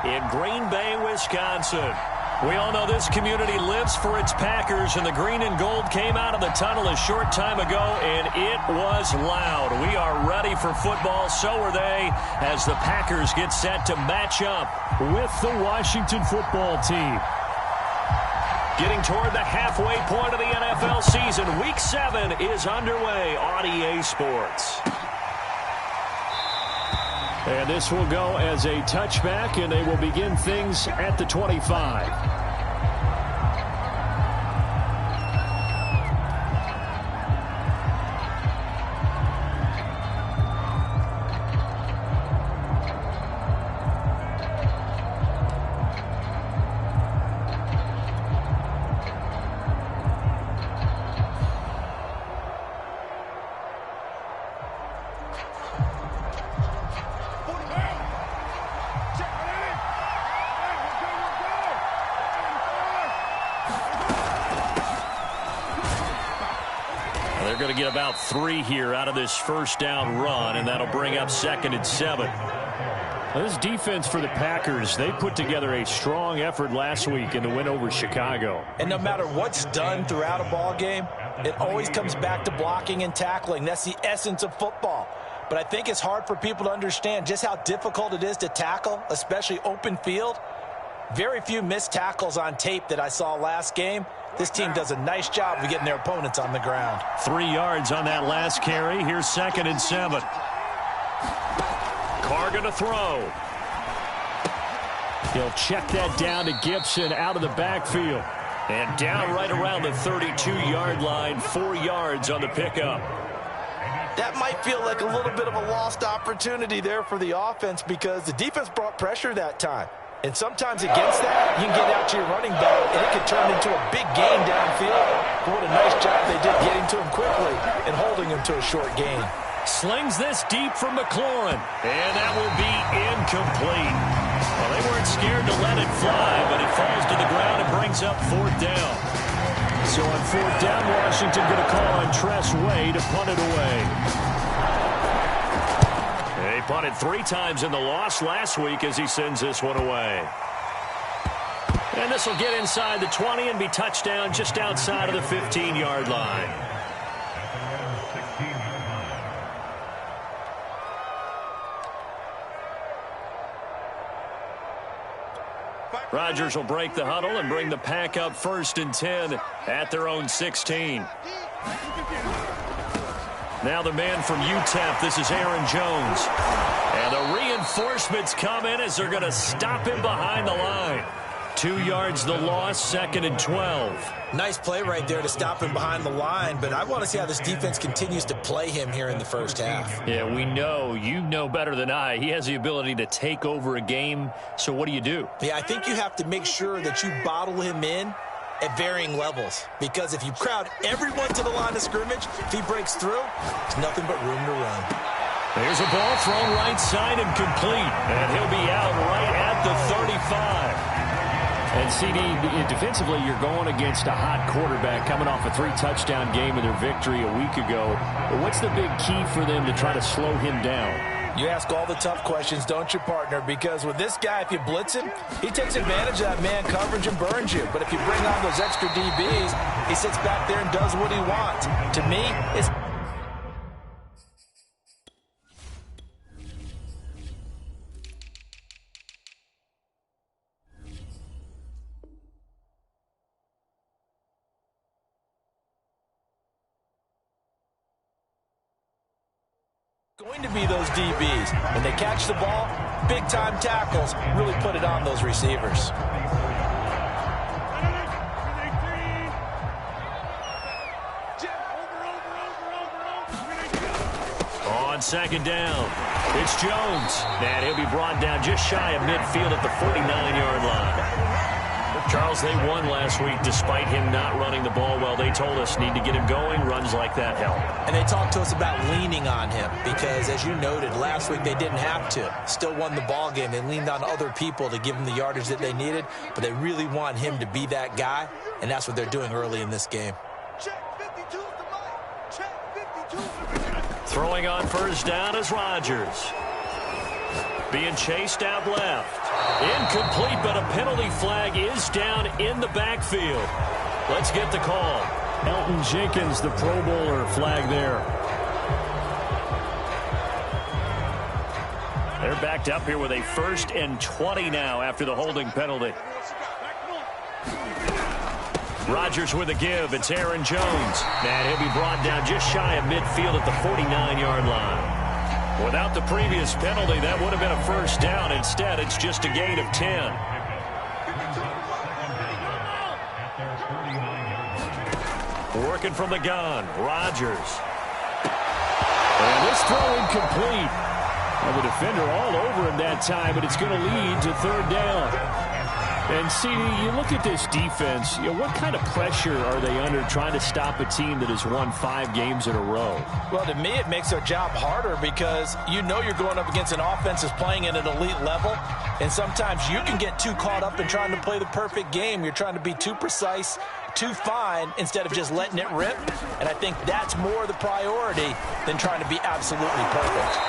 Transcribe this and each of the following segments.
in Green Bay, Wisconsin. We all know this community lives for its Packers, and the green and gold came out of the tunnel a short time ago, and it was loud. We are ready for football, so are they, as the Packers get set to match up with the Washington football team. Getting toward the halfway point of the NFL season, Week 7 is underway on EA Sports. And this will go as a touchback, and they will begin things at the 25. They're going to get about 3 here out of this first down run, and that'll bring up 2nd and 7. Well, this defense for the Packers, they put together a strong effort last week in the win over Chicago. And no matter what's done throughout a ball game, it always comes back to blocking and tackling. That's the essence of football. But I think it's hard for people to understand just how difficult it is to tackle, especially open field. Very few missed tackles on tape that I saw last game. This team does a nice job of getting their opponents on the ground. 3 yards on that last carry. Here's 2nd and 7. Carr going to throw. He'll check that down to Gibson out of the backfield. And down right around the 32-yard line, 4 yards on the pickup. That might feel like a little bit of a lost opportunity there for the offense because the defense brought pressure that time. And sometimes against that, you can get out to your running back, and it can turn into a big gain downfield. But what a nice job they did getting to him quickly and holding him to a short gain. Slings this deep from McLaurin, and that will be incomplete. Well, they weren't scared to let it fly, but it falls to the ground and brings up 4th down. So on 4th down, Washington going to call on Tress Way to punt it away. They punted 3 times in the loss last week as he sends this one away. And this will get inside the 20 and be touchdown just outside of the 15-yard line. Rodgers will break the huddle and bring the Pack up 1st and 10 at their own 16. Now the man from UTEP, this is Aaron Jones. And the reinforcements come in as they're going to stop him behind the line. 2 yards the loss, 2nd and 12. Nice play right there to stop him behind the line, but I want to see how this defense continues to play him here in the first half. Yeah, we know. You know better than I. He has the ability to take over a game, so what do? Yeah, I think you have to make sure that you bottle him in at varying levels, because if you crowd everyone to the line of scrimmage, if he breaks through, there's nothing but room to run. There's a ball thrown right side and complete, and he'll be out right at the 35. And, CD, defensively, you're going against a hot quarterback coming off a 3-touchdown game in their victory a week ago. But what's the big key for them to try to slow him down? You ask all the tough questions, don't you, partner? Because with this guy, if you blitz him, he takes advantage of that man coverage and burns you. But if you bring on those extra DBs, he sits back there and does what he wants. To me, it's going to be those DBs. When they catch the ball, big-time tackles really put it on those receivers. On 2nd down, it's Jones. And he'll be brought down just shy of midfield at the 49-yard line. Charles, they won last week despite him not running the ball well. They told us need to get him going. Runs like that help. And they talked to us about leaning on him because, as you noted, last week they didn't have to. Still won the ball game. They leaned on other people to give them the yardage that they needed, but they really want him to be that guy, and that's what they're doing early in this game. Throwing on 1st down is Rodgers. Being chased out left. Incomplete, but a penalty flag is down in the backfield. Let's get the call. Elton Jenkins, the Pro Bowler, flag there. They're backed up here with a 1st and 20 now after the holding penalty. Rodgers with a give. It's Aaron Jones. And he'll be brought down just shy of midfield at the 49-yard line. Without the previous penalty, that would have been a 1st down. Instead, it's just a gain of 10. Working from the gun, Rodgers. And this throw incomplete. And the defender all over him that time, but it's going to lead to 3rd down. And, CD, you look at this defense, what kind of pressure are they under trying to stop a team that has won 5 games in a row? Well, to me, it makes their job harder because you know you're going up against an offense that's playing at an elite level, and sometimes you can get too caught up in trying to play the perfect game. You're trying to be too precise, too fine, instead of just letting it rip, and I think that's more the priority than trying to be absolutely perfect.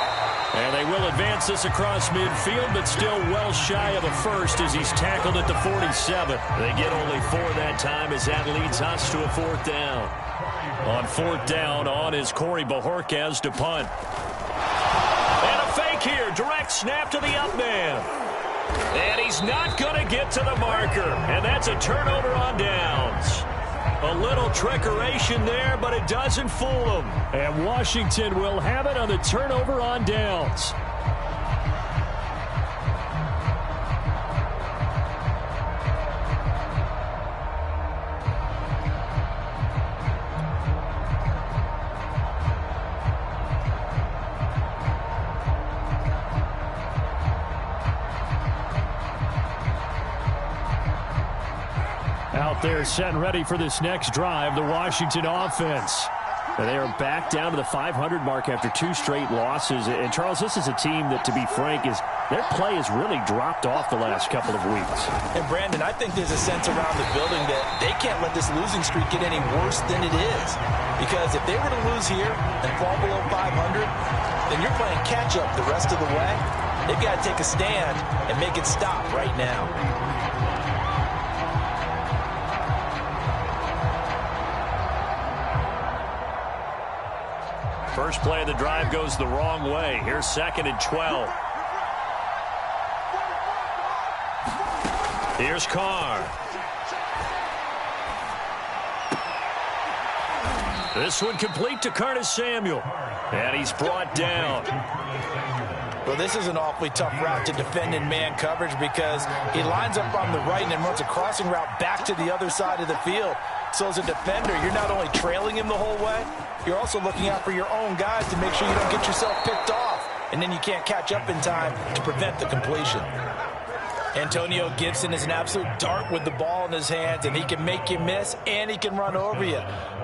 And they will advance this across midfield, but still well shy of a 1st as he's tackled at the 47. They get only 4 that time as that leads us to a 4th down. On 4th down, on is Corey Bojorquez to punt. And a fake here. Direct snap to the up man. And he's not going to get to the marker. And that's a turnover on downs. A little trickeration there, but it doesn't fool them. And Washington will have it on the turnover on downs. Out there set and ready for this next drive, the Washington offense. And they are back down to the 500 mark after 2 straight losses. And, Charles, this is a team that, to be frank, their play has really dropped off the last couple of weeks. And, Brandon, I think there's a sense around the building that they can't let this losing streak get any worse than it is. Because if they were to lose here and fall below 500, then you're playing catch-up the rest of the way. They've got to take a stand and make it stop right now. First play of the drive goes the wrong way. Here's 2nd and 12. Here's Carr. This one complete to Curtis Samuel. And he's brought down. Well, this is an awfully tough route to defend in man coverage because he lines up on the right and then runs a crossing route back to the other side of the field. So as a defender, you're not only trailing him the whole way, you're also looking out for your own guys to make sure you don't get yourself picked off. And then you can't catch up in time to prevent the completion. Antonio Gibson is an absolute dart with the ball in his hands, and he can make you miss, and he can run over you.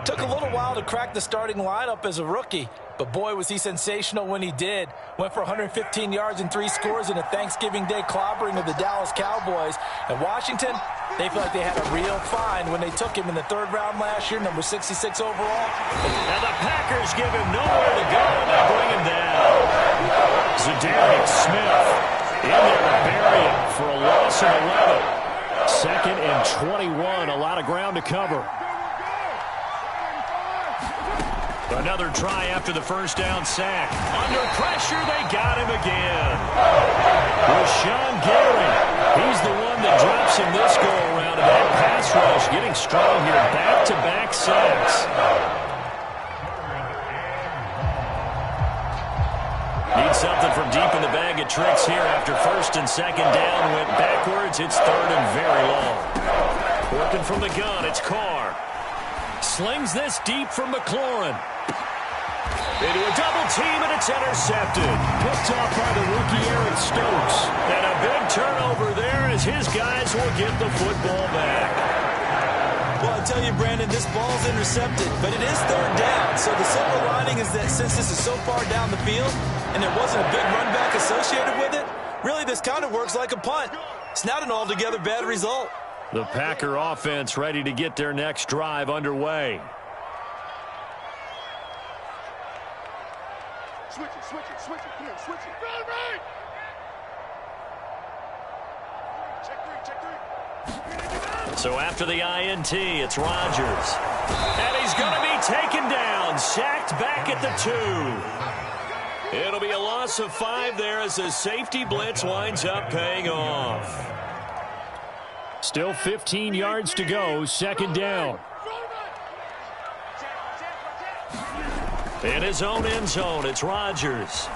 Took a little while to crack the starting lineup as a rookie, but boy, was he sensational when he did. Went for 115 yards and 3 scores in a Thanksgiving Day clobbering of the Dallas Cowboys. And Washington, they feel like they had a real find when they took him in the 3rd round last year, number 66 overall. And the Packers give him nowhere to go, and they bring him down. Zadarius Smith in there to bury him for a loss of 11. 2nd and 21, a lot of ground to cover. Another try after the 1st down sack. Under pressure, they got him again. Rashawn Gary, he's the one that drops him this go-around. And that pass rush getting strong here. Back-to-back sacks. Need something from deep in the bag of tricks here after 1st and 2nd down. Went backwards. It's 3rd and very long. Working from the gun, it's Carr. Slings this deep from McLaurin. Into a double team, and it's intercepted. Picked off by the rookie Eric Stokes. And a big turnover there as his guys will get the football back. Well, I tell you, Brandon, this ball's intercepted, but it is 3rd down. So the silver lining is that since this is so far down the field and there wasn't a big run back associated with it, really this kind of works like a punt. It's not an altogether bad result. The Packer offense ready to get their next drive underway. Switch it. Come on, switch it. Run right. So after the INT, it's Rodgers. And he's going to be taken down, sacked back at the 2. It'll be a loss of 5 there as the safety blitz winds up paying off. Still 15 yards to go, second down. In his own end zone, it's Rodgers.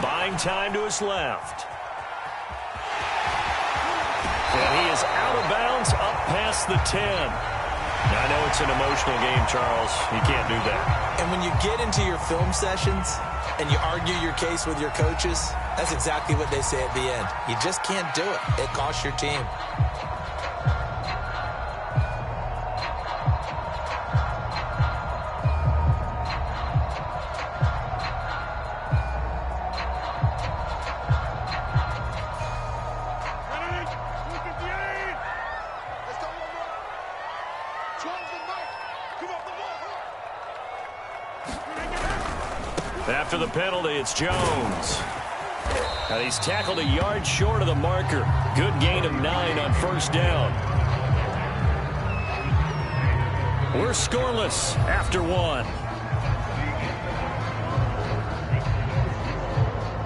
Buying time to his left. And he is out of bounds up past the 10. Now, I know it's an emotional game, Charles. You can't do that. And when you get into your film sessions and you argue your case with your coaches, that's exactly what they say at the end. You just can't do it. It costs your team. After the penalty, it's Jones. And he's tackled a yard short of the marker. Good gain of 9 on first down. We're scoreless after 1.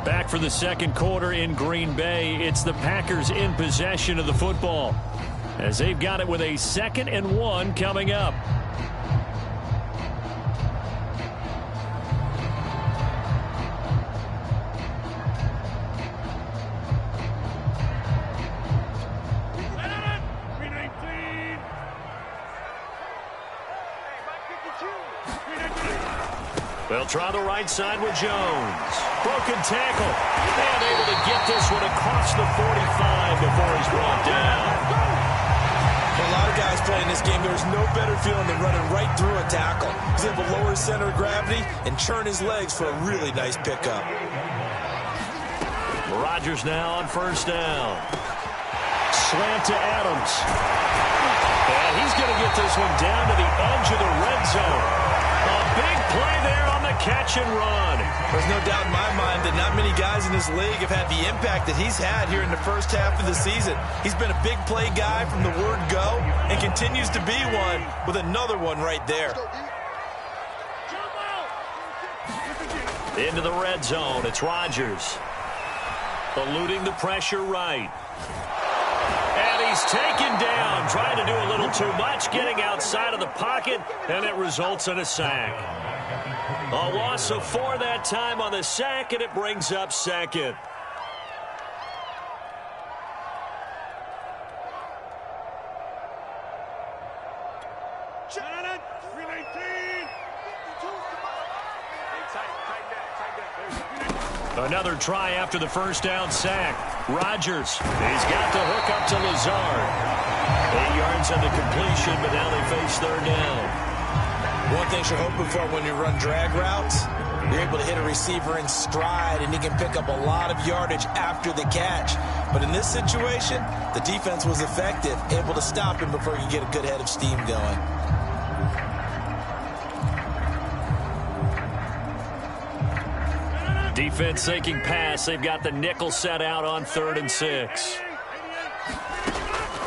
Back for the second quarter in Green Bay. It's the Packers in possession of the football, as they've got it with a 2nd and 1 coming up. They'll try the right side with Jones. Broken tackle. And able to get this one across the 45 before he's brought down. For a lot of guys playing this game, there's no better feeling than running right through a tackle. He's able to lower his center of gravity and churn his legs for a really nice pickup. Rodgers now on first down. Slant to Adams. And he's going to get this one down to the edge of the red zone. A big play there on the catch and run. There's no doubt in my mind that not many guys in this league have had the impact that he's had here in the first half of the season. He's been a big play guy from the word go and continues to be one with another one right there. Into the red zone, it's Rodgers. Eluding the pressure right. And he's taken down, trying to do a little too much, getting outside of the pocket, and it results in a sack. A loss of 4 that time on the sack, and it brings up 2nd. Another try after the first down sack. Rodgers, he's got the hook up to Lazard. 8 yards on the completion, but now they face 3rd down. One thing you're hoping for when you run drag routes, you're able to hit a receiver in stride, and he can pick up a lot of yardage after the catch. But in this situation, the defense was effective, able to stop him before he could get a good head of steam going. Defense sinking pass. They've got the nickel set out on 3rd and 6.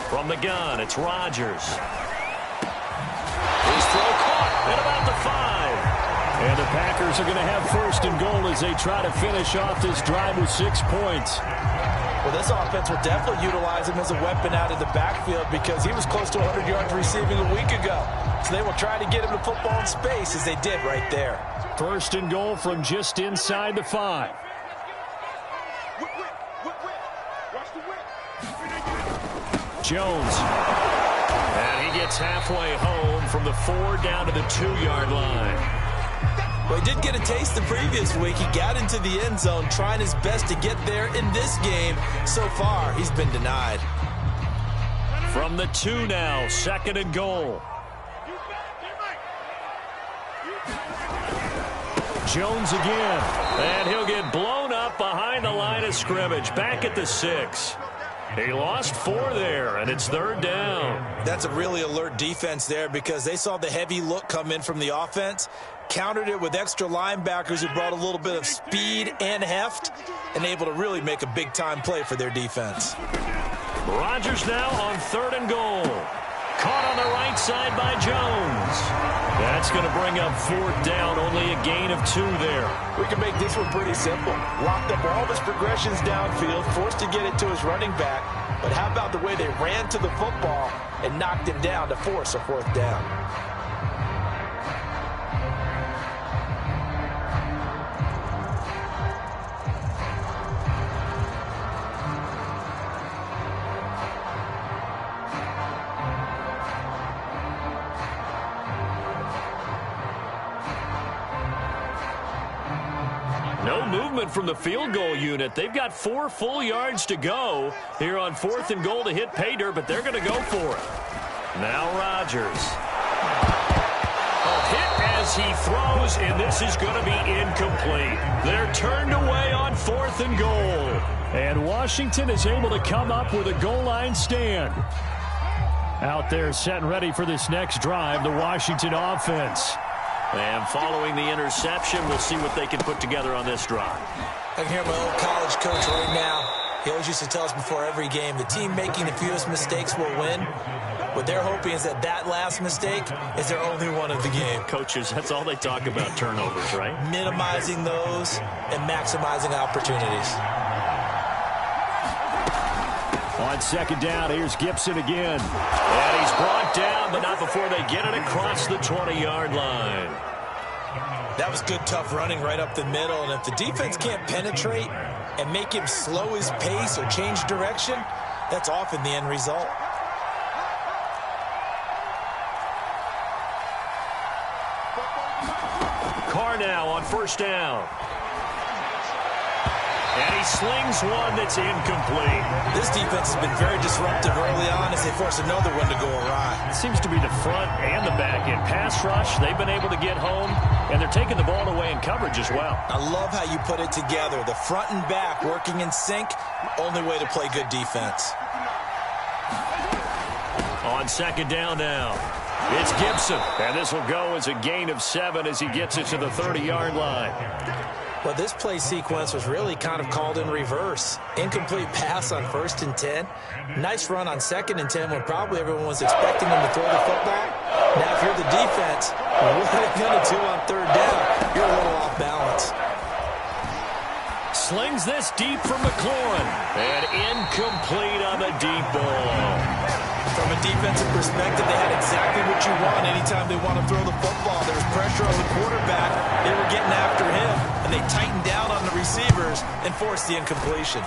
From the gun, it's Rodgers. His throw caught at about the 5. And the Packers are going to have 1st and goal as they try to finish off this drive with 6 points. Well, this offense will definitely utilize him as a weapon out of the backfield because he was close to 100 yards receiving a week ago. So they will try to get him the football in space as they did right there. 1st and goal from just inside the 5. Jones. And he gets halfway home from the 4 down to the 2-yard line. Well, he did get a taste the previous week. He got into the end zone trying his best to get there in this game. So far, he's been denied. From the 2 now, 2nd and goal. Jones again. And he'll get blown up behind the line of scrimmage. Back at the 6. He lost 4 there, and it's 3rd down. That's a really alert defense there because they saw the heavy look come in from the offense, countered it with extra linebackers who brought a little bit of speed and heft, and able to really make a big-time play for their defense. Rodgers now on 3rd and goal. Caught on the right side by Jones. That's going to bring up 4th down. Only a gain of 2 there. We can make this one pretty simple. Locked up all of his progressions downfield, forced to get it to his running back. But how about the way they ran to the football and knocked him down to force a 4th down? No movement from the field goal unit. They've got 4 full yards to go here on 4th and goal to hit pay dirt, but they're going to go for it. Now Rodgers. A hit as he throws, and this is going to be incomplete. They're turned away on 4th and goal. And Washington is able to come up with a goal line stand. Out there set and ready for this next drive, the Washington offense. And following the interception, we'll see what they can put together on this drive. I can hear my old college coach right now. He always used to tell us before every game, the team making the fewest mistakes will win. What they're hoping is that last mistake is their only one of the game. Coaches, that's all they talk about, turnovers, right? Minimizing those and maximizing opportunities. On 2nd down, here's Gibson again. And he's brought down, but not before they get it across the 20-yard line. That was good, tough running right up the middle. And if the defense can't penetrate and make him slow his pace or change direction, that's often the end result. Carr now on 1st down. And he slings one that's incomplete. This defense has been very disruptive early on as they force another one to go awry. It seems to be the front and the back end. Pass rush, they've been able to get home, and they're taking the ball away in coverage as well. I love how you put it together. The front and back working in sync, only way to play good defense. On 2nd down now, it's Gibson. And this will go as a gain of 7 as he gets it to the 30-yard line. Well, this play sequence was really kind of called in reverse. Incomplete pass on 1st and 10. Nice run on 2nd and 10 when probably everyone was expecting him to throw the football. Now, if you're the defense, what are they going to do on 3rd down? You're a little off balance. Slings this deep from McLaurin. And incomplete on the deep ball. From a defensive perspective, they had exactly what you want anytime they want to throw the football. There was pressure on the quarterback. They were getting after him, and they tightened down on the receivers and forced the incompletion.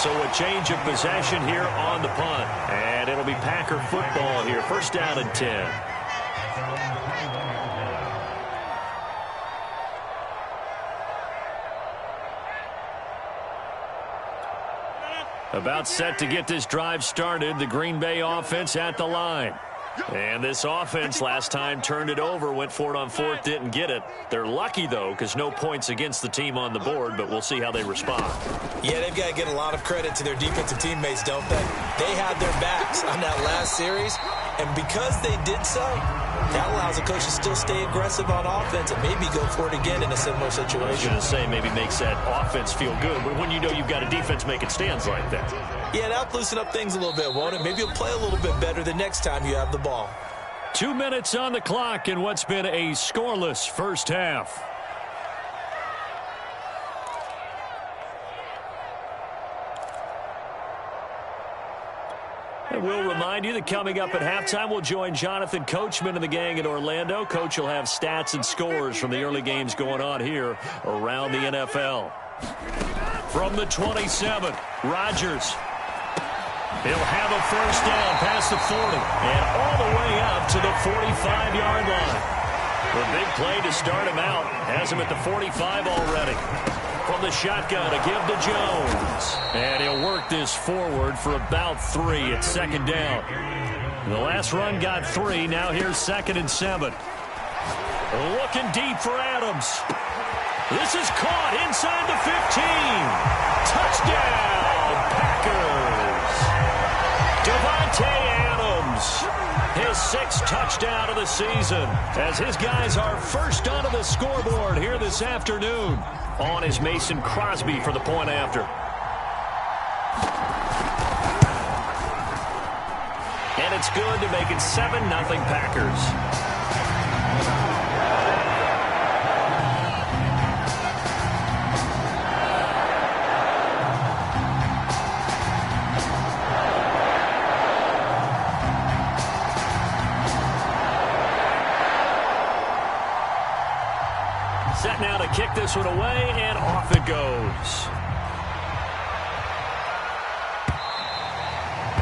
So a change of possession here on the punt. And it'll be Packer football here. 1st down and 10. About set to get this drive started. The Green Bay offense at the line. And this offense last time turned it over, went for it on 4th, didn't get it. They're lucky, though, because no points against the team on the board, but we'll see how they respond. Yeah, they've got to get a lot of credit to their defensive teammates, don't they? They had their backs on that last series, and because they did so, that allows the coach to still stay aggressive on offense and maybe go for it again in a similar situation. I was going to say maybe makes that offense feel good, but when you know you've got a defense making stands like that. Yeah, that'll loosen up things a little bit, won't it? Maybe you'll play a little bit better the next time you have the ball. 2 minutes on the clock in what's been a scoreless first half. And we'll remind you that coming up at halftime, we'll join Jonathan Coachman and the gang in Orlando. Coach will have stats and scores from the early games going on here around the NFL. From the 27, Rodgers. He'll have a 1st down past the 40 and all the way up to the 45-yard line. The big play to start him out has him at the 45 already. From the shotgun to give to Jones. And he'll work this forward for about 3 at 2nd down. The last run got 3. Now here's 2nd and 7. Looking deep for Adams. This is caught inside the 15. Touchdown, Packers. Devontae Adams, his 6th touchdown of the season, as his guys are first onto the scoreboard here this afternoon. On is Mason Crosby for the point after. And it's good to make it 7-0 Packers. Set now to kick this one away, and off it goes.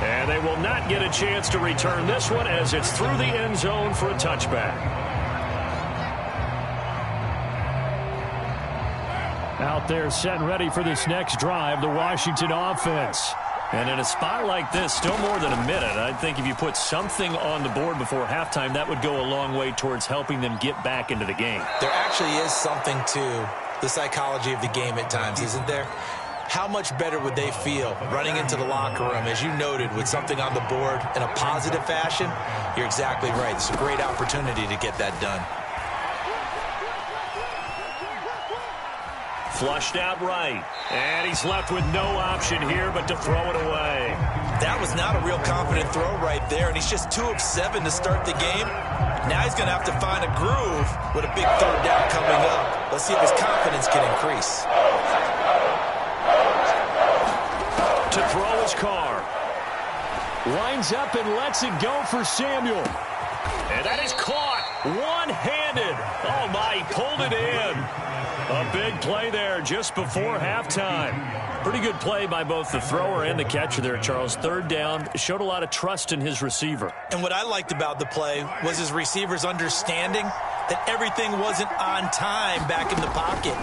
And they will not get a chance to return this one as it's through the end zone for a touchback. Out there set and ready for this next drive, the Washington offense. And in a spot like this, still more than a minute, I think if you put something on the board before halftime, that would go a long way towards helping them get back into the game. There actually is something to the psychology of the game at times, isn't there? How much better would they feel running into the locker room, as you noted, with something on the board in a positive fashion? You're exactly right. It's a great opportunity to get that done. Flushed out right. And he's left with no option here but to throw it away. That was not a real confident throw right there, and he's just 2 of 7 to start the game. Now he's going to have to find a groove with a big third down coming up. Let's see if his confidence can increase. To throw his car. Winds up and lets it go for Samuel. And that is caught one-handed. Oh, my, he pulled it in. A big play there just before halftime. Pretty good play by both the thrower and the catcher there, Charles. Third down, showed a lot of trust in his receiver. And what I liked about the play was his receivers understanding that everything wasn't on time back in the pocket.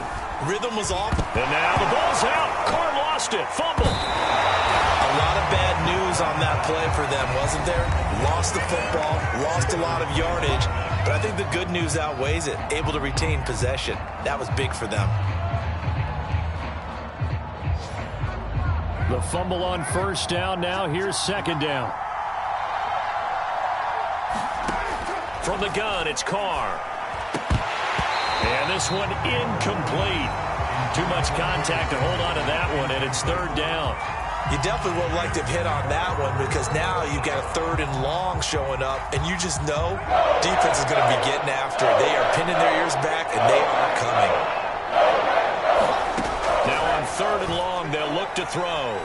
Rhythm was off. And now the ball's out. Carr lost it. Fumble. A lot of bad news on that play for them, wasn't there? Lost the football, lost a lot of yardage. But I think the good news outweighs it. Able to retain possession. That was big for them. The fumble on first down. Now here's second down. From the gun, it's Carr. And this one incomplete. Too much contact to hold on to that one, and it's third down. You definitely would like to have hit on that one because now you've got a 3rd and long showing up, and you just know defense is going to be getting after it. They are pinning their ears back, and they are coming. Now on 3rd and long, they'll look to throw.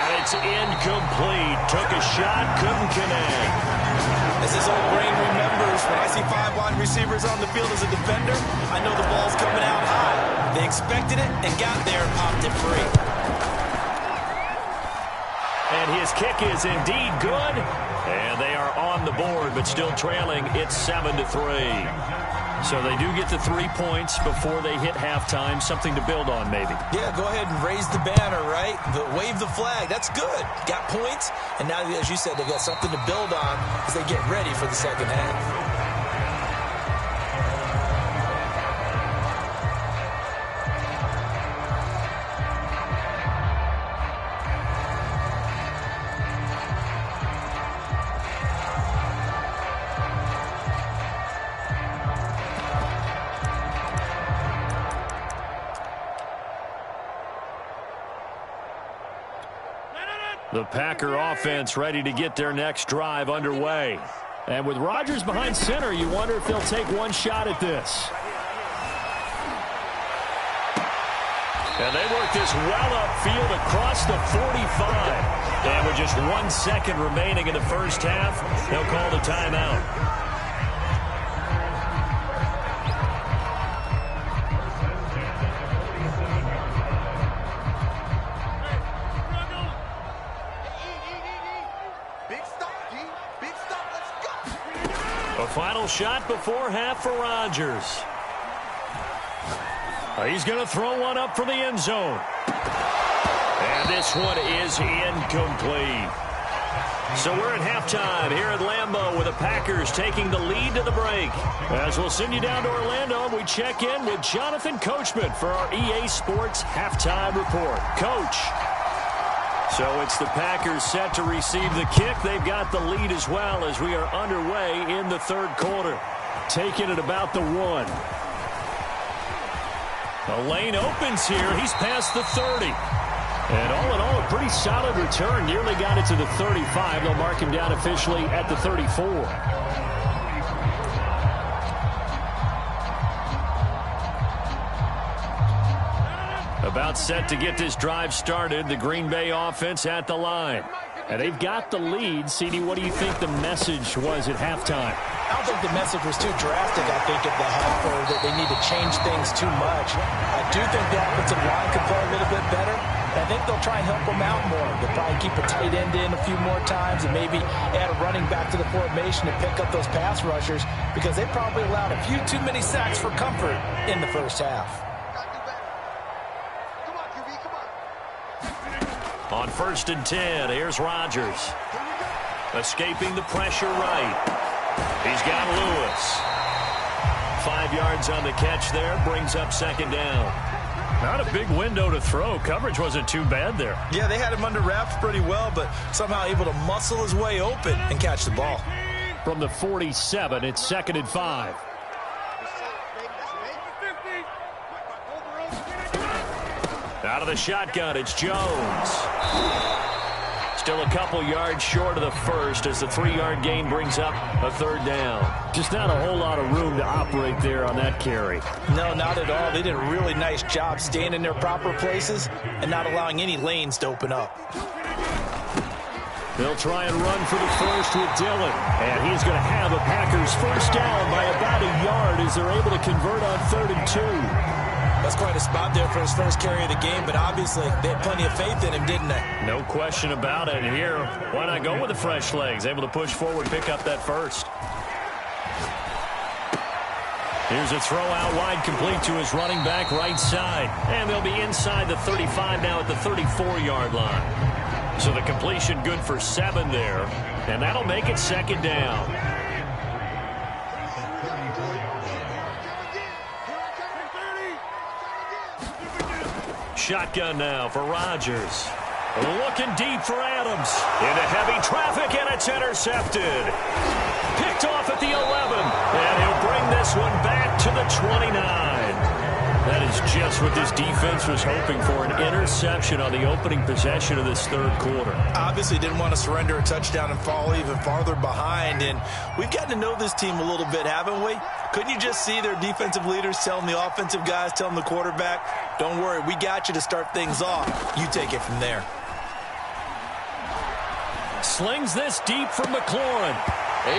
And it's incomplete. Took a shot, couldn't connect. As this old brain remembers, when I see 5 wide receivers on the field as a defender, I know the ball's coming out high. They expected it and got there and popped it free. And his kick is indeed good. And they are on the board, but still trailing. It's 7-3. So they do get the 3 points before they hit halftime. Something to build on, maybe. Yeah, go ahead and raise the banner, right? Wave the flag. That's good. Got points. And now, as you said, they've got something to build on as they get ready for the second half. The Packer offense ready to get their next drive underway. And with Rodgers behind center, you wonder if they'll take one shot at this. And they work this well upfield across the 45. And with just 1 second remaining in the first half, they'll call the timeout. A final shot before half for Rodgers. He's going to throw one up for the end zone. And this one is incomplete. So we're at halftime here at Lambeau with the Packers taking the lead to the break. As we'll send you down to Orlando, we check in with Jonathan Coachman for our EA Sports Halftime Report. Coach. So it's the Packers set to receive the kick. They've got the lead as well as we are underway in the third quarter. Taking it about the 1. The lane opens here. He's past the 30. And all in all, a pretty solid return. Nearly got it to the 35. They'll mark him down officially at the 34. About set to get this drive started. The Green Bay offense at the line. And they've got the lead. CD, what do you think the message was at halftime? I don't think the message was too drastic, I think, at the half, or that they need to change things too much. I do think the offensive line could play a little bit better. I think they'll try and help them out more. They'll probably keep a tight end in a few more times and maybe add a running back to the formation to pick up those pass rushers, because they probably allowed a few too many sacks for comfort in the first half. On 1st and 10, here's Rodgers. Escaping the pressure right. He's got Lewis. 5 yards on the catch there. Brings up 2nd down. Not a big window to throw. Coverage wasn't too bad there. Yeah, they had him under wraps pretty well, but somehow able to muscle his way open and catch the ball. From the 47, it's 2nd and 5. Out of the shotgun, it's Jones. Still a couple yards short of the first as the 3-yard gain brings up a 3rd down. Just not a whole lot of room to operate there on that carry. No, not at all. They did a really nice job staying in their proper places and not allowing any lanes to open up. They'll try and run for the first with Dillon. And he's going to have a Packers first down by about a yard as they're able to convert on 3rd and 2. That's quite a spot there for his first carry of the game, but obviously they had plenty of faith in him, didn't they? No question about it. Here, why not go with the fresh legs? Able to push forward, pick up that first. Here's a throw out wide, complete to his running back right side. And they'll be inside the 35 now at the 34-yard line. So the completion good for 7 there. And that'll make it 2nd down. Shotgun now for Rodgers. Looking deep for Adams. Into heavy traffic, and it's intercepted. Picked off at the 11. And he'll bring this one back to the 29. That is just what this defense was hoping for, an interception on the opening possession of this 3rd quarter. Obviously didn't want to surrender a touchdown and fall even farther behind. And we've gotten to know this team a little bit, haven't we? Couldn't you just see their defensive leaders telling the offensive guys, telling the quarterback, don't worry, we got you to start things off. You take it from there. Slings this deep from McLaurin.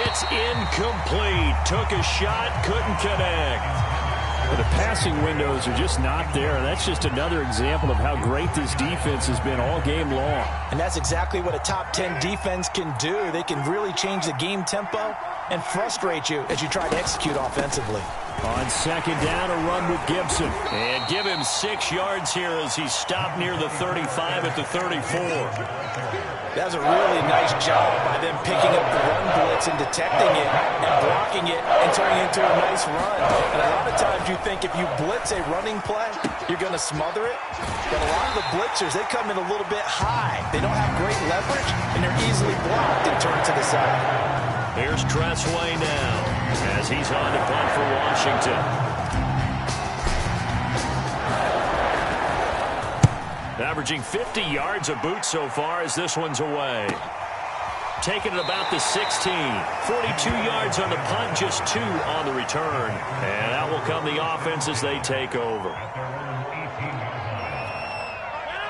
It's incomplete. Took a shot, couldn't connect. The passing windows are just not there, and that's just another example of how great this defense has been all game long. And that's exactly what a top 10 defense can do. They can really change the game tempo and frustrate you as you try to execute offensively. On 2nd down, a run with Gibson. And give him 6 yards here as he stopped near the 35 at the 34. That was a really nice job by them picking up the run blitz and detecting it and blocking it and turning it into a nice run. And a lot of times you think if you blitz a running play, you're going to smother it. But a lot of the blitzers, they come in a little bit high. They don't have great leverage, and they're easily blocked and turned to the side. Here's Tressway now as he's on to punt for Washington. Averaging 50 yards a boot so far as this one's away. Taking it about the 16. 42 yards on the punt, just 2 on the return. And that will come the offense as they take over.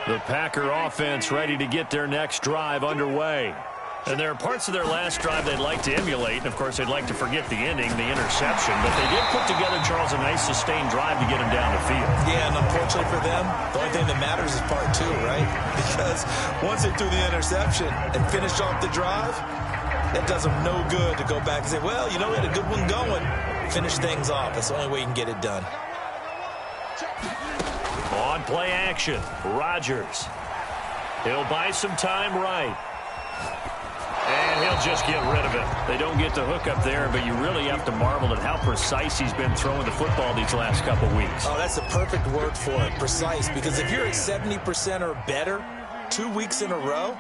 The Packer offense ready to get their next drive underway. And there are parts of their last drive they'd like to emulate. And, of course, they'd like to forget the ending, the interception. But they did put together, Charles, a nice sustained drive to get them down the field. Yeah, and unfortunately for them, the only thing that matters is part 2, right? Because once they threw the interception and finished off the drive, that does them no good to go back and say, well, you know, we had a good one going. Finish things off. That's the only way you can get it done. On play action, Rodgers. He'll buy some time right. And he'll just get rid of it. They don't get the hook up there, but you really have to marvel at how precise he's been throwing the football these last couple weeks. Oh, that's the perfect word for it, precise. Because if you're at 70% or better 2 weeks in a row,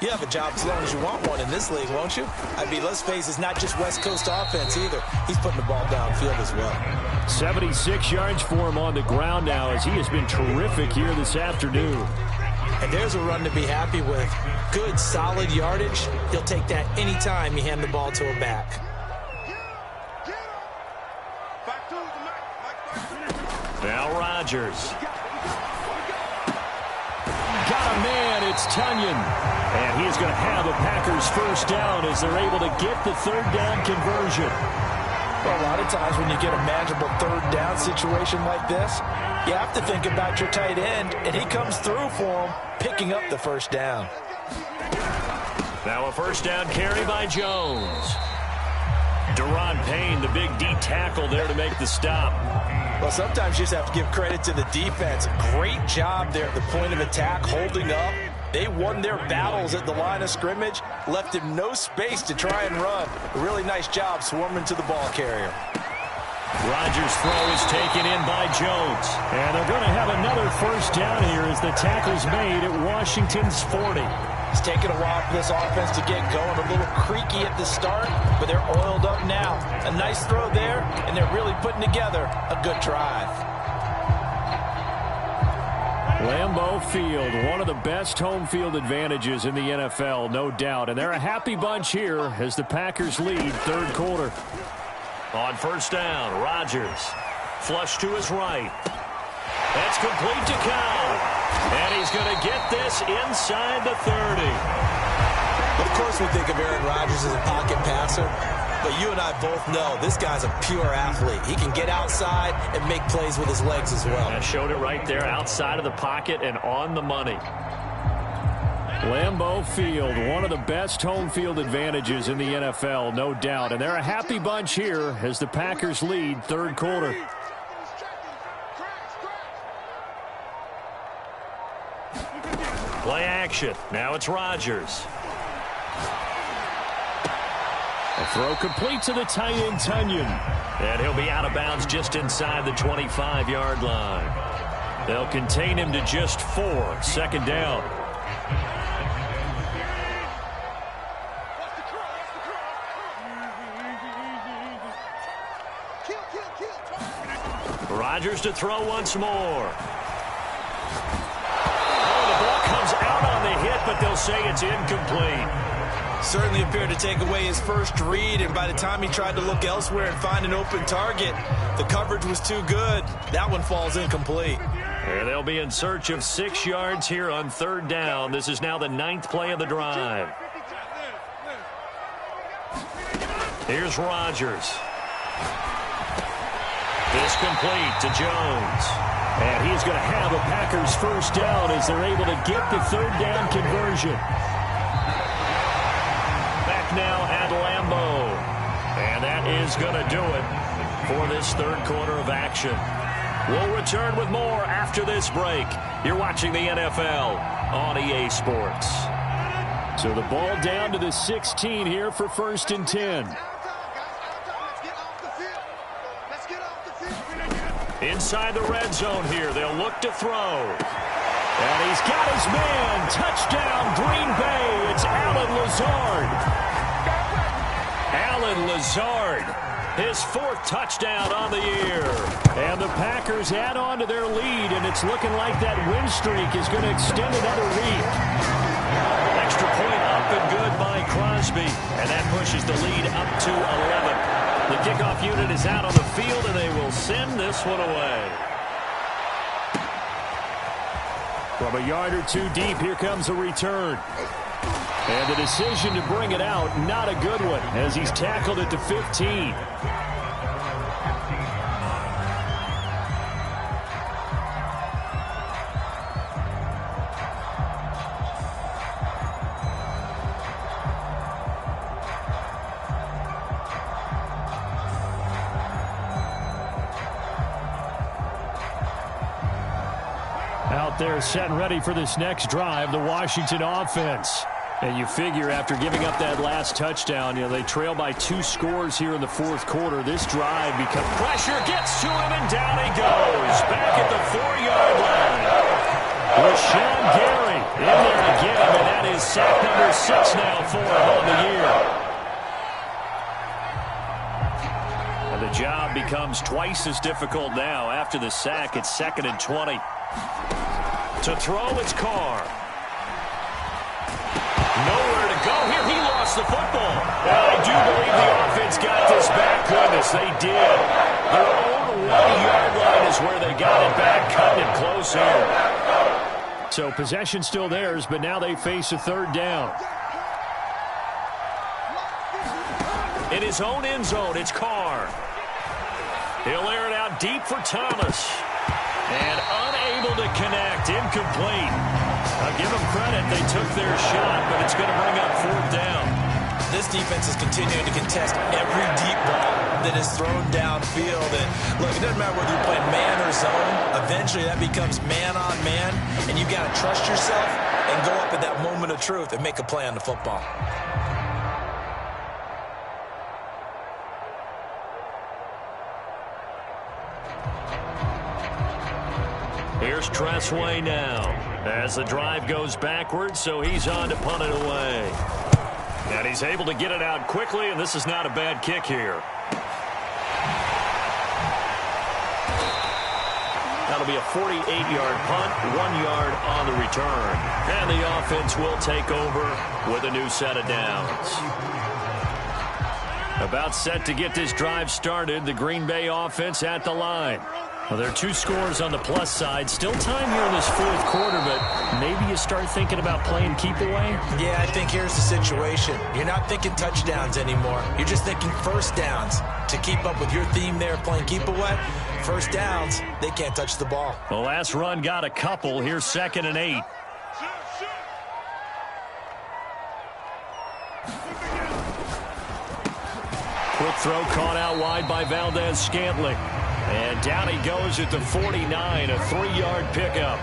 You have a job as long as you want one in this league, won't you? I mean, let's face it, it's not just West Coast offense either. He's putting the ball downfield as well. 76 yards for him on the ground now as he has been terrific here this afternoon. And there's a run to be happy with. Good, solid yardage. He'll take that anytime you hand the ball to a back. Now Rodgers. Got a man, it's Tunyon. And he's going to have the Packers first down as they're able to get the third down conversion. Well, a lot of times when you get a manageable third down situation like this, you have to think about your tight end, and he comes through for him, picking up the first down. Now a first down carry by Jones. Deron Payne, the big D tackle there to make the stop. Well, sometimes you just have to give credit to the defense. Great job there at the point of attack, holding up. They won their battles at the line of scrimmage, left him no space to try and run. A really nice job swarming to the ball carrier. Rodgers' throw is taken in by Jones. And they're going to have another first down here as the tackle's made at Washington's 40. It's taken a while for this offense to get going. A little creaky at the start, but they're oiled up now. A nice throw there, and they're really putting together a good drive. Lambeau Field, one of the best home field advantages in the NFL, no doubt. And they're a happy bunch here as the Packers lead third quarter. On first down, Rodgers. Flush to his right. That's complete to Cow. And he's going to get this inside the 30. Of course we think of Aaron Rodgers as a pocket passer, but you and I both know this guy's a pure athlete. He can get outside and make plays with his legs as well. I showed it right there, outside of the pocket and on the money. Lambeau Field, one of the best home field advantages in the NFL, no doubt. And they're a happy bunch here as the Packers lead third quarter. Play action. Now it's Rodgers. A throw complete to the tight end, Tunyon. And he'll be out of bounds just inside the 25-yard line. They'll contain him to just 4. Second down. Rodgers to throw once more. Out on the hit, but they'll say it's incomplete. Certainly appeared to take away his first read, and by the time he tried to look elsewhere and find an open target, the coverage was too good. That one falls incomplete. And they'll be in search of 6 yards here on third down. This is now the 9th play of the drive. Here's Rodgers. This complete to Jones. And he's going to have a Packers first down as they're able to get the third down conversion. Back now at Lambeau. And that is going to do it for this third quarter of action. We'll return with more after this break. You're watching the NFL on EA Sports. So the ball down to the 16 here for first and 10. Inside the red zone here, they'll look to throw. And he's got his man. Touchdown, Green Bay. It's Allen Lazard. Allen Lazard, his 4th touchdown on the year. And the Packers add on to their lead, and it's looking like that win streak is going to extend another week. Extra point up and good by Crosby. And that pushes the lead up to 11. The kickoff unit is out on the field, and they will send this one away. From a yard or two deep, here comes a return. And the decision to bring it out, not a good one, as he's tackled at the 15. Out there set and ready for this next drive, the Washington offense. And you figure after giving up that last touchdown, they trail by 2 scores here in the fourth quarter. This drive becomes... Pressure gets to him, and down he goes. Back at the 4-yard line. Rashawn Gary in there to get him, and that is sack number number 6 now for him on the year. And the job becomes twice as difficult now. After the sack, it's 2nd and 20. To throw, it's Carr. Nowhere to go here. He lost the football. I do believe the offense got this back. Goodness, they did. Their own 1-yard line is where they got it back. Cut it close here. So possession still theirs, but now they face a 3rd down. In his own end zone, it's Carr. He'll air it out deep for Thomas. And unable to connect. Incomplete. I'll give them credit. They took their shot, but it's going to bring up 4th down. This defense is continuing to contest every deep ball that is thrown downfield. And look, it doesn't matter whether you're playing man or zone. Eventually, that becomes man on man. And you got to trust yourself and go up at that moment of truth and make a play on the football. Here's Tressway now as the drive goes backwards, so he's on to punt it away. And he's able to get it out quickly, and this is not a bad kick here. That'll be a 48-yard punt, 1 yard on the return. And the offense will take over with a new set of downs. About set to get this drive started, the Green Bay offense at the line. Well, there are 2 scores on the plus side. Still time here in this 4th quarter, but maybe you start thinking about playing keep away? Yeah, I think here's the situation. You're not thinking touchdowns anymore. You're just thinking first downs. To keep up with your theme there, playing keep away, first downs, they can't touch the ball. The last run got a couple. Here's 2nd and 8. Quick throw caught out wide by Valdez-Scantling. And down he goes at the 49, a 3-yard pickup.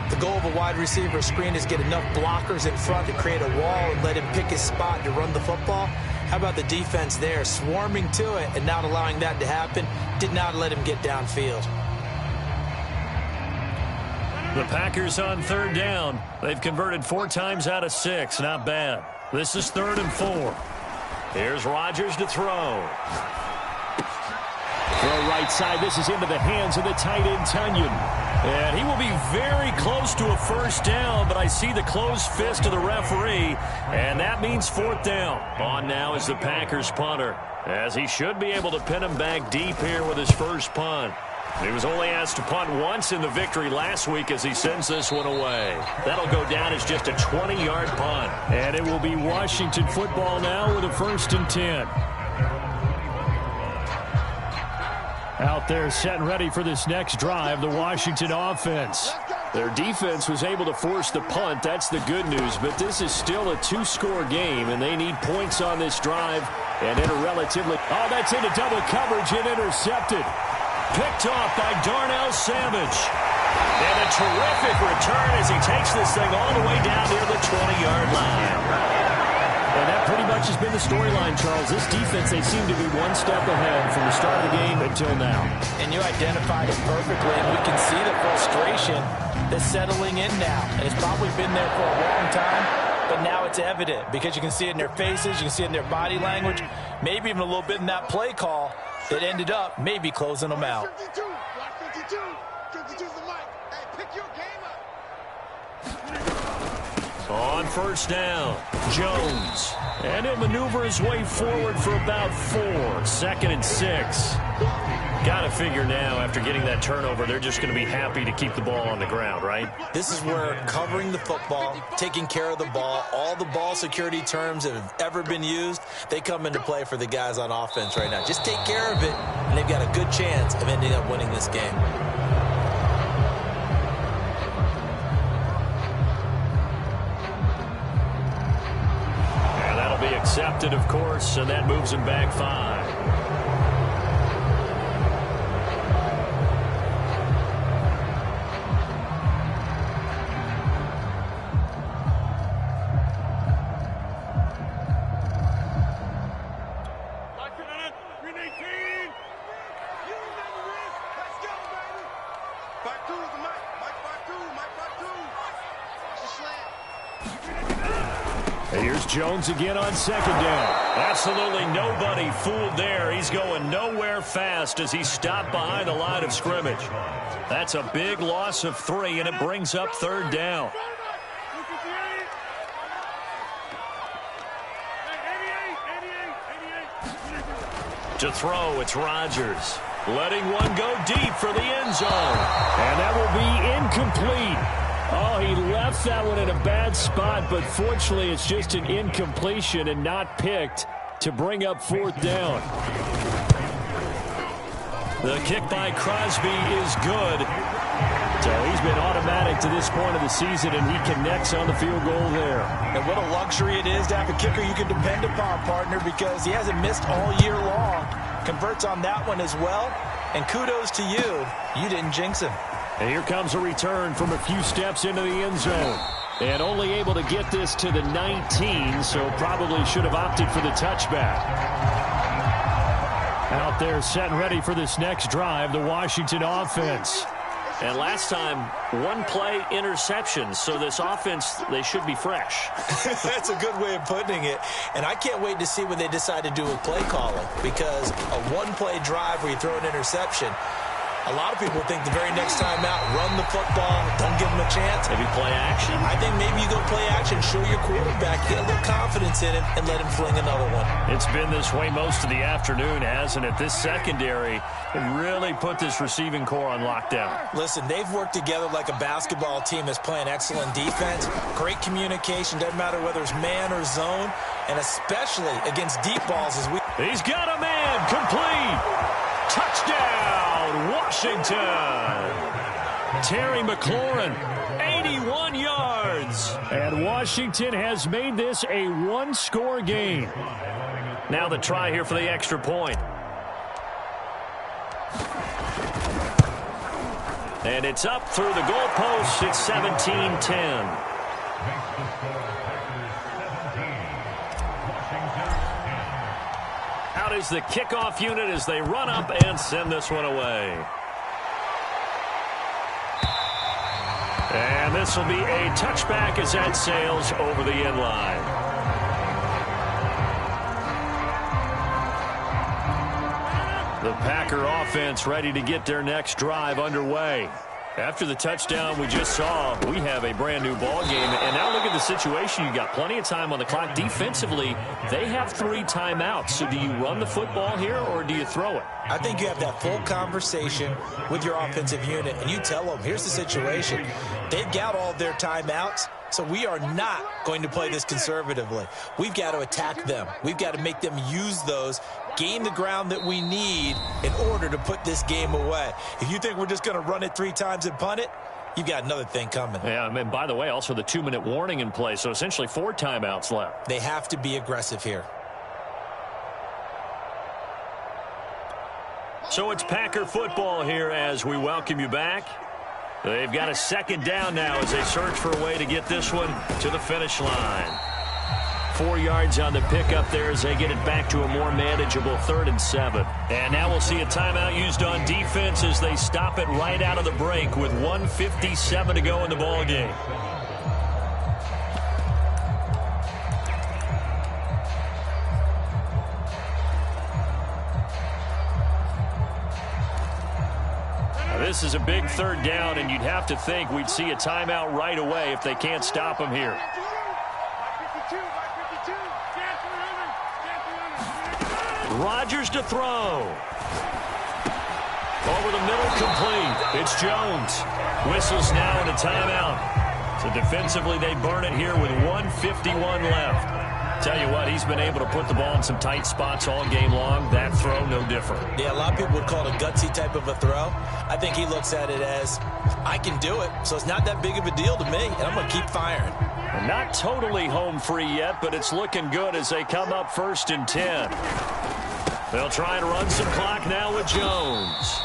The goal of a wide receiver screen is get enough blockers in front to create a wall and let him pick his spot to run the football. How about the defense there, swarming to it and not allowing that to happen? Did not let him get downfield. The Packers on 3rd down. They've converted 4 times out of 6. Not bad. This is 3rd and 4. Here's Rodgers to throw. Throw right side. This is into the hands of the tight end, Tunyon. And he will be very close to a first down, but I see the closed fist of the referee, and that means 4th down. On now is the Packers punter, as he should be able to pin him back deep here with his first punt. He was only asked to punt once in the victory last week as he sends this one away. That'll go down as just a 20-yard punt. And it will be Washington football now with a 1st and 10. Out there set and ready for this next drive, the Washington offense. Their defense was able to force the punt. That's the good news, but this is still a 2-score game, and they need points on this drive. And in a relatively... Oh, that's into double coverage and intercepted. Picked off by Darnell Savage. And a terrific return as he takes this thing all the way down near the 20-yard line. And that pretty much has been the storyline, Charles. This defense, they seem to be one step ahead from the start of the game until now. And you identified it perfectly, and we can see the frustration that's settling in now. And it's probably been there for a long time, but now it's evident because you can see it in their faces, you can see it in their body language, maybe even a little bit in that play call that ended up maybe closing them out. 52, block 52, 52's the mic. Hey, pick your game up. On first down, Jones. And he'll maneuver his way forward for about 4. 2nd and 6. Got to figure now, after getting that turnover, they're just going to be happy to keep the ball on the ground, right? This is where covering the football, taking care of the ball, all the ball security terms that have ever been used, they come into play for the guys on offense right now. Just take care of it, and they've got a good chance of ending up winning this game. Accepted, of course, and that moves him back 5. Green 18. Let's go, baby. 5-2 is the mic. Mike 5-2. Mike 5-2. Watch the slant. Here's Jones again on second down. Absolutely nobody fooled there. He's going nowhere fast as he stopped behind the line of scrimmage. That's a big loss of 3, and it brings up third down. To throw, it's Rodgers. Letting one go deep for the end zone. And that will be incomplete. Oh, he left that one in a bad spot, but fortunately it's just an incompletion and not picked to bring up fourth down. The kick by Crosby is good. So he's been automatic to this point of the season, and he connects on the field goal there. And what a luxury it is to have a kicker you can depend upon, partner, because he hasn't missed all year long. Converts on that one as well. And kudos to you. You didn't jinx him. And here comes a return from a few steps into the end zone. And only able to get this to the 19, so probably should have opted for the touchback. Out there set and ready for this next drive, the Washington offense. And last time, one play interception, so this offense, they should be fresh. That's a good way of putting it. And I can't wait to see what they decide to do with play calling, because a one-play drive where you throw an interception, a lot of people think the very next time out, run the football, don't give them a chance. Maybe play action. I think maybe you go play action, show your quarterback, get a little confidence in him, and let him fling another one. It's been this way most of the afternoon, hasn't it? This secondary really put this receiving core on lockdown. Listen, they've worked together like a basketball team that's playing excellent defense. Great communication, doesn't matter whether it's man or zone, and especially against deep balls. He's got a man, complete. Touchdown, Washington. Terry McLaurin, 81 yards. And Washington has made this a one-score game. Now the try here for the extra point. And it's up through the goalpost. It's 17-10. Out is the kickoff unit as they run up and send this one away. And this will be a touchback as that sails over the end line. The Packer offense ready to get their next drive underway. After the touchdown we just saw, we have a brand-new ball game. And now look at the situation. You got plenty of time on the clock. Defensively, they have 3 timeouts. So do you run the football here or do you throw it? I think you have that full conversation with your offensive unit, and you tell them, here's the situation. They've got all of their timeouts, so we are not going to play this conservatively. We've got to attack them. We've got to make them use those, gain the ground that we need in order to put this game away. If you think we're just going to run it 3 times and punt it, you've got another thing coming. Yeah, and by the way, also the 2-minute warning in play, so essentially 4 timeouts left. They have to be aggressive here. So it's Packer football here as we welcome you back. They've got a second down now as they search for a way to get this one to the finish line. 4 yards on the pickup there as they get it back to a more manageable 3rd and 7. And now we'll see a timeout used on defense as they stop it right out of the break with 1:57 to go in the ball game. This is a big 3rd down, and you'd have to think we'd see a timeout right away if they can't stop him here. Rodgers to throw. Over the middle, complete. It's Jones. Whistles now in a timeout. So defensively, they burn it here with 1:51 left. Tell you what, he's been able to put the ball in some tight spots all game long. That throw, no different. Yeah, a lot of people would call it a gutsy type of a throw. I think he looks at it as, I can do it, so it's not that big of a deal to me, and I'm going to keep firing. Not totally home free yet, but it's looking good as they come up 1st and 10. They'll try and run some clock now with Jones.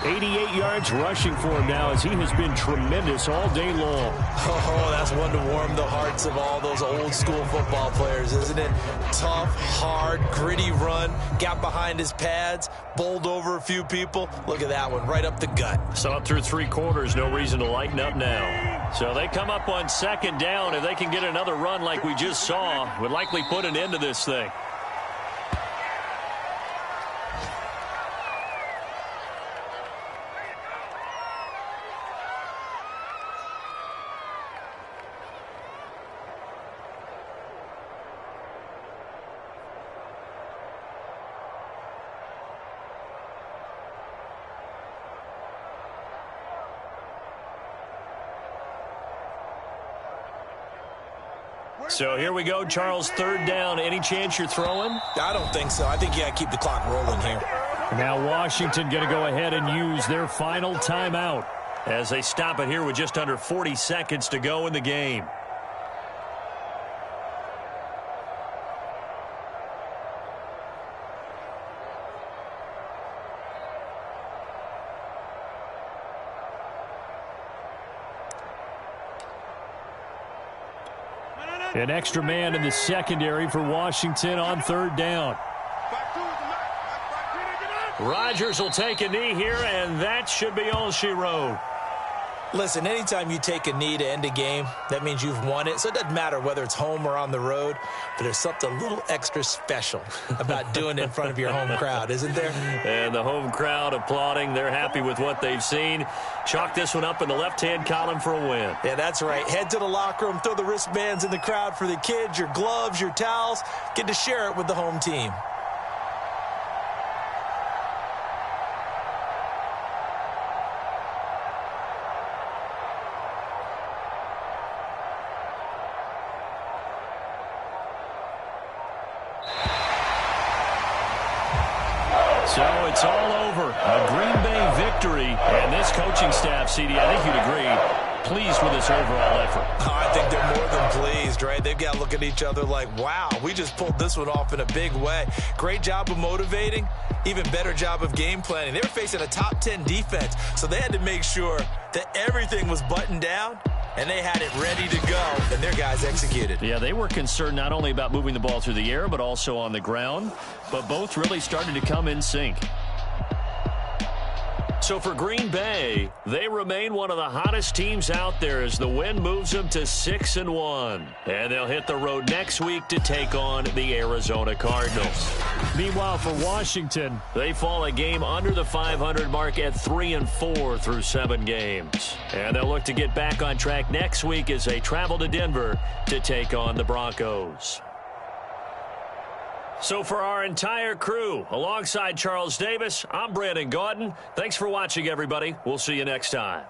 88 yards rushing for him now as he has been tremendous all day long. Oh, that's one to warm the hearts of all those old school football players, isn't it? Tough, hard, gritty run. Got behind his pads, bowled over a few people. Look at that one, right up the gut. So up through 3 quarters, no reason to lighten up now. So they come up on second down. If they can get another run like we just saw, would likely put an end to this thing. So here we go, Charles, third down. Any chance you're throwing? I don't think so. I think you got to keep the clock rolling here. Now Washington going to go ahead and use their final timeout as they stop it here with just under 40 seconds to go in the game. An extra man in the secondary for Washington on third down. Rodgers will take a knee here, and that should be all she wrote. Listen, anytime you take a knee to end a game, that means you've won it. So it doesn't matter whether it's home or on the road, but there's something a little extra special about doing it in front of your home crowd, isn't there? And the home crowd applauding. They're happy with what they've seen. Chalk this one up in the left-hand column for a win. Yeah, that's right. Head to the locker room, throw the wristbands in the crowd for the kids, your gloves, your towels. Get to share it with the home team. So it's all over. A Green Bay victory. And this coaching staff, CD, I think you'd agree, pleased with this overall effort. I think they're more than pleased, right? They've got to look at each other like, wow, we just pulled this one off in a big way. Great job of motivating. Even better job of game planning. They were facing a top 10 defense, so they had to make sure that everything was buttoned down, and they had it ready to go, and their guys executed. Yeah, they were concerned not only about moving the ball through the air, but also on the ground. But both really started to come in sync. So for Green Bay, they remain one of the hottest teams out there as the win moves them to 6-1. And they'll hit the road next week to take on the Arizona Cardinals. Meanwhile, for Washington, they fall a game under the 500 mark at 3-4 through 7 games. And they'll look to get back on track next week as they travel to Denver to take on the Broncos. So for our entire crew, alongside Charles Davis, I'm Brandon Gaudin. Thanks for watching, everybody. We'll see you next time.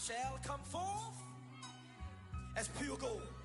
shall come forth as pure gold.